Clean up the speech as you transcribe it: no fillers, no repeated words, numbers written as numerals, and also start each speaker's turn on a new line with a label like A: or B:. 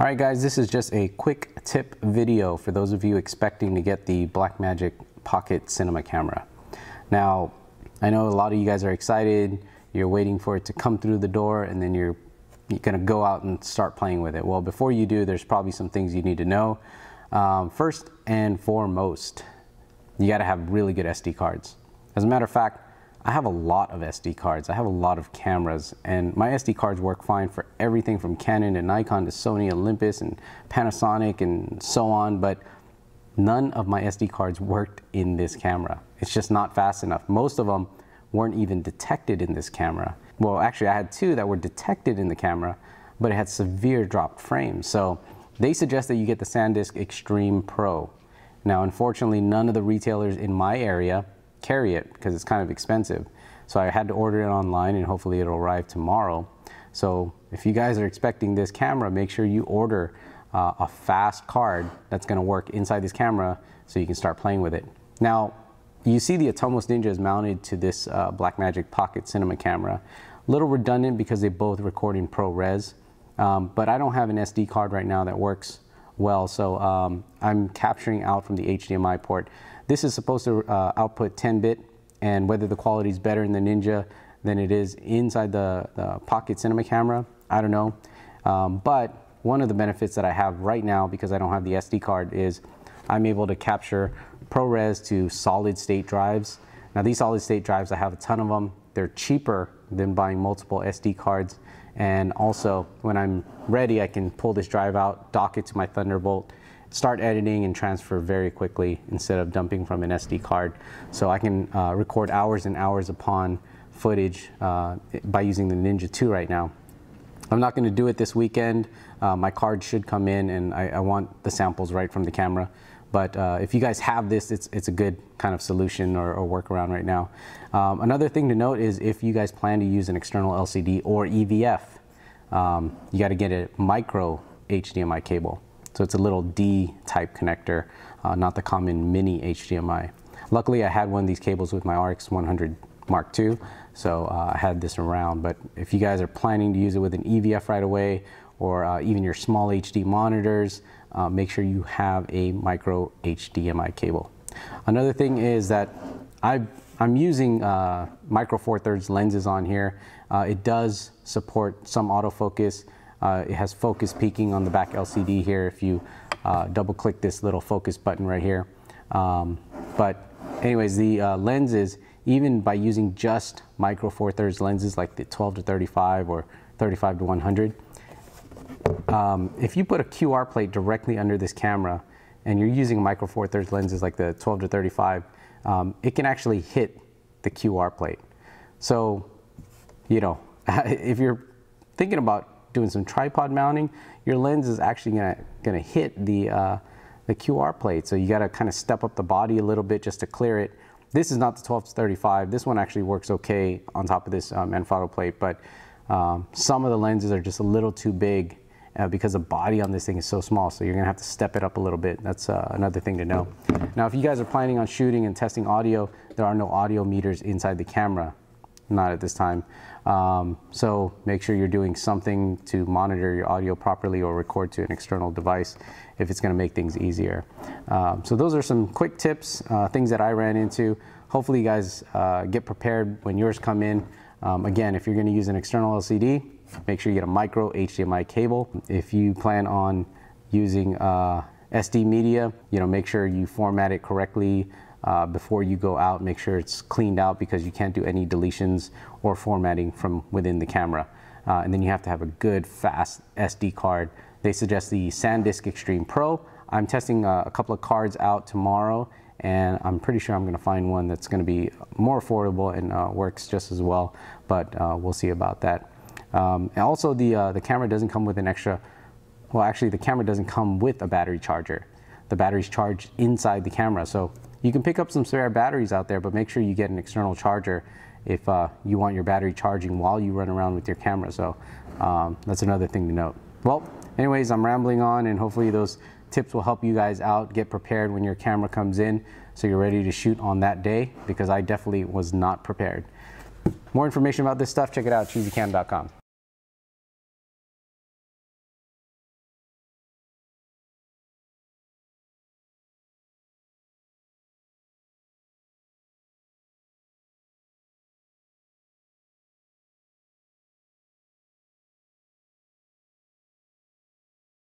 A: All right guys, this is just a quick tip video for those of you expecting to get the BlackMagic Pocket Cinema camera. Now, I know a lot of you guys are excited, you're waiting for it to come through the door and then you're gonna go out and start playing with it. Well, before you do, there's probably some things you need to know. First and foremost, you gotta have really good SD cards. As a matter of fact, I have a lot of SD cards. I have a lot of cameras, and my SD cards work fine for everything from Canon and Nikon to Sony, Olympus, and Panasonic, and so on, but none of my SD cards worked in this camera. It's just not fast enough. Most of them weren't even detected in this camera. Well, actually, I had two that were detected in the camera, but it had severe dropped frames. So they suggest that you get the SanDisk Extreme Pro. Now, unfortunately, none of the retailers in my area carry it because it's kind of expensive. So I had to order it online and hopefully it'll arrive tomorrow. So if you guys are expecting this camera, make sure you order a fast card that's gonna work inside this camera so you can start playing with it. Now, you see the Atomos Ninja is mounted to this BlackMagic Pocket Cinema camera. A little redundant because they both record in ProRes, but I don't have an SD card right now that works well, so I'm capturing out from the HDMI port. This is supposed to output 10-bit, and whether the quality is better in the Ninja than it is inside the Pocket Cinema camera, I don't know. But one of the benefits that I have right now, because I don't have the SD card, is I'm able to capture ProRes to solid state drives. Now these solid state drives, I have a ton of them. They're cheaper than buying multiple SD cards. And also, when I'm ready, I can pull this drive out, dock it to my Thunderbolt, start editing and transfer very quickly instead of dumping from an SD card. So I can record hours and hours upon footage by using the Ninja 2 right now. I'm not going to do it this weekend. My card should come in and I want the samples right from the camera. But if you guys have this, it's a good kind of solution or workaround right now. Another thing to note is if you guys plan to use an external LCD or EVF, you got to get a micro HDMI cable. So it's a little D type connector, not the common mini HDMI. Luckily, I had one of these cables with my RX 100 Mark II, so I had this around. But if you guys are planning to use it with an EVF right away, or even your small HD monitors, make sure you have a micro HDMI cable. Another thing is that I'm using micro Four Thirds lenses on here. It does support some autofocus. It has focus peaking on the back LCD here if you double click this little focus button right here. But anyways, the lenses, even by using just micro Four Thirds lenses like the 12 to 35 or 35 to 100, if you put a QR plate directly under this camera and you're using micro Four Thirds lenses like the 12 to 35, it can actually hit the QR plate. So, you know, if you're thinking about doing some tripod mounting, your lens is actually gonna hit the QR plate. So you gotta kind of step up the body a little bit just to clear it. This is not the 12 to 35. This one actually works okay on top of this Manfrotto plate, but some of the lenses are just a little too big because the body on this thing is so small, so you're gonna have to step it up a little bit. That's another thing to know. Now, if you guys are planning on shooting and testing audio, there are no audio meters inside the camera, not at this time. So make sure you're doing something to monitor your audio properly or record to an external device if it's gonna make things easier. So those are some quick tips, things that I ran into. Hopefully you guys get prepared when yours come in. Again, if you're gonna use an external LCD, make sure you get a micro HDMI cable. If you plan on using SD media, make sure you format it correctly before you go out. Make sure it's cleaned out because you can't do any deletions or formatting from within the camera. And then you have to have a good, fast SD card. They suggest the SanDisk Extreme Pro. I'm testing a couple of cards out tomorrow, and I'm pretty sure I'm going to find one that's going to be more affordable and works just as well, but we'll see about that. And also the camera doesn't come with an extra, well actually the camera doesn't come with a battery charger. The battery's charged inside the camera, so you can pick up some spare batteries out there, but make sure you get an external charger if you want your battery charging while you run around with your camera. So that's another thing to note. Well, anyways, I'm rambling on, and hopefully those tips will help you guys out. Get prepared when your camera comes in so you're ready to shoot on that day, because I definitely was not prepared. More information about this stuff, check it out, Cheesycam.com.